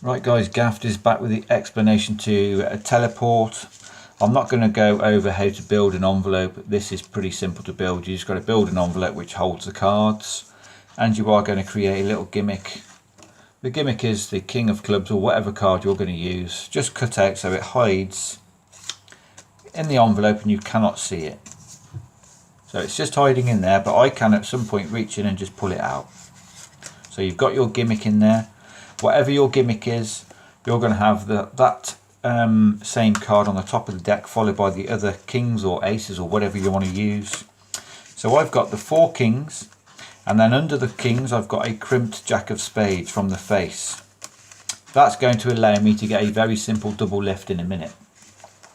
Right guys, Gaft is back with the explanation to teleport. I'm not going to go over how to build an envelope. This is pretty simple to build. You just got to build an envelope which holds the cards, and you are going to create a little gimmick. The gimmick is the King of Clubs or whatever card you're going to use. Just cut out so it hides in the envelope and you cannot see it. So it's just hiding in there, but I can at some point reach in and just pull it out. So you've got your gimmick in there. Whatever your gimmick is, you're going to have that same card on the top of the deck, followed by the other kings or aces or whatever you want to use. So I've got the 4 kings, and then under the kings I've got a crimped jack of spades from the face. That's going to allow me to get a very simple double lift in a minute.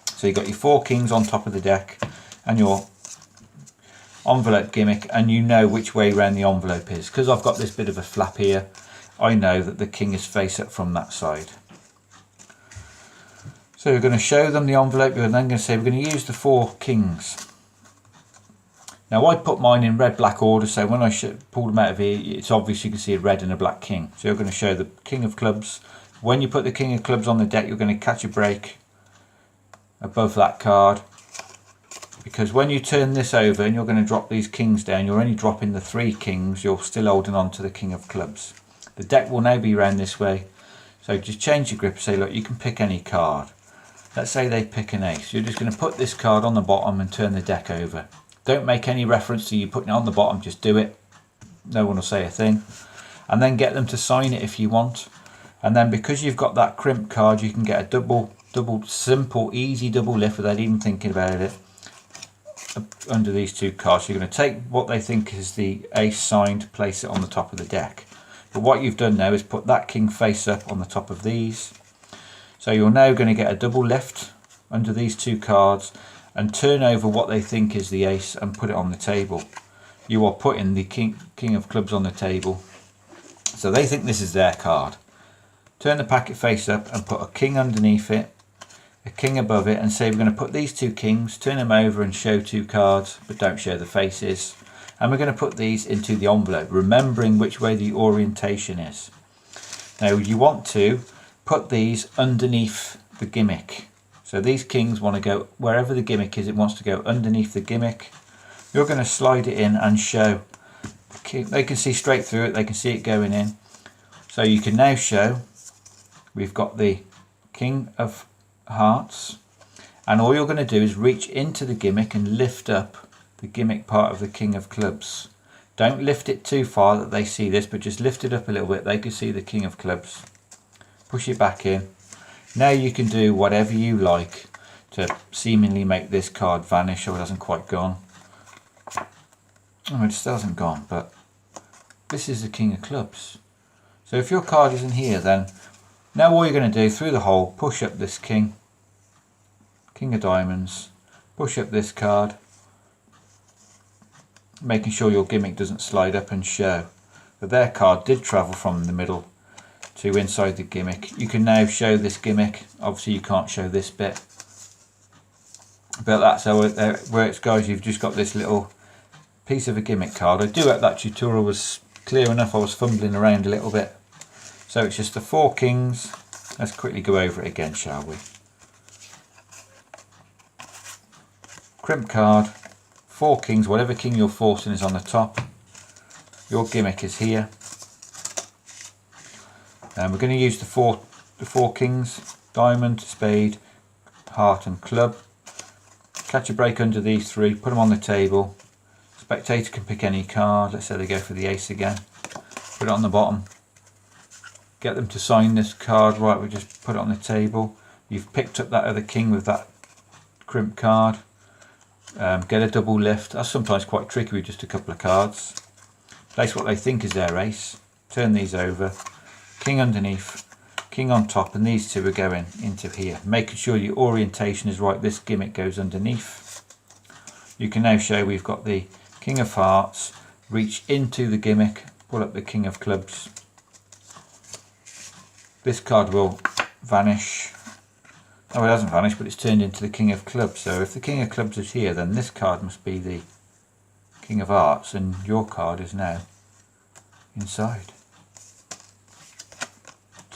So you've got your 4 kings on top of the deck and your envelope gimmick, and you know which way around the envelope is. Because I've got this bit of a flap here, I know that the king is face up from that side. So we're going to show them the envelope. We're then going to say we're going to use the 4 kings. Now I put mine in red black order, so when I pull them out of here, it's obvious you can see a red and a black king. So you're going to show the King of Clubs. When you put the King of Clubs on the deck, you're going to catch a break above that card, because when you turn this over and you're going to drop these kings down, you're only dropping the 3 kings. You're still holding on to the King of Clubs. The deck will now be around this way, so just change your grip and say, look, you can pick any card. Let's say they pick an ace. You're just going to put this card on the bottom and turn the deck over. Don't make any reference to you putting it on the bottom, just do it. No one will say a thing. And then get them to sign it if you want. And then because you've got that crimp card, you can get a double simple, easy double lift without even thinking about it under these 2 cards. So you're going to take what they think is the ace signed, place it on the top of the deck. But what you've done now is put that king face up on the top of these. So you're now going to get a double lift under these 2 cards and turn over what they think is the ace and put it on the table. You are putting the King of Clubs on the table. So they think this is their card. Turn the packet face up and put a king underneath it, a king above it, and say we're going to put these 2 kings, turn them over and show 2 cards, but don't show the faces. And we're going to put these into the envelope, remembering which way the orientation is. Now you want to put these underneath the gimmick. So these kings want to go wherever the gimmick is, it wants to go underneath the gimmick. You're going to slide it in and show. They can see straight through it, they can see it going in. So you can now show we've got the King of Hearts, and all you're going to do is reach into the gimmick and lift up the gimmick part of the King of Clubs. Don't lift it too far that they see this, but just lift it up a little bit. They can see the King of Clubs. Push it back in. Now you can do whatever you like to seemingly make this card vanish. Oh, it hasn't quite gone. Oh, it still hasn't gone, but this is the King of Clubs. So if your card isn't here, then now all you're going to do, through the hole, push up this king, King of Diamonds, push up this card, making sure your gimmick doesn't slide up and show that their card did travel from the middle to inside the gimmick. You can now show this gimmick. Obviously you can't show this bit, but that's how it works, guys. You've just got this little piece of a gimmick card. I do hope that tutorial was clear enough. I was fumbling around a little bit. So it's just the 4 kings. Let's quickly go over it again, shall we? Crimp card, 4 kings, whatever king you're forcing is on the top. Your gimmick is here. And we're going to use the four kings, diamond, spade, heart and club. Catch a break under these 3, put them on the table. Spectator can pick any card. Let's say they go for the ace again. Put it on the bottom. Get them to sign this card. Right, we just put it on the table. You've picked up that other king with that crimp card. Get a double lift. That's sometimes quite tricky with just a couple of cards. Place what they think is their ace. Turn these over. King underneath, king on top, and these 2 are going into here. Making sure your orientation is right. This gimmick goes underneath. You can now show we've got the King of Hearts. Reach into the gimmick. Pull up the King of Clubs. This card will vanish. Oh, it hasn't vanished, but it's turned into the King of Clubs. So if the King of Clubs is here, then this card must be the King of Hearts, and your card is now inside.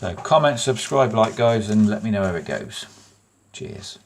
So comment, subscribe, like guys, and let me know how it goes. Cheers.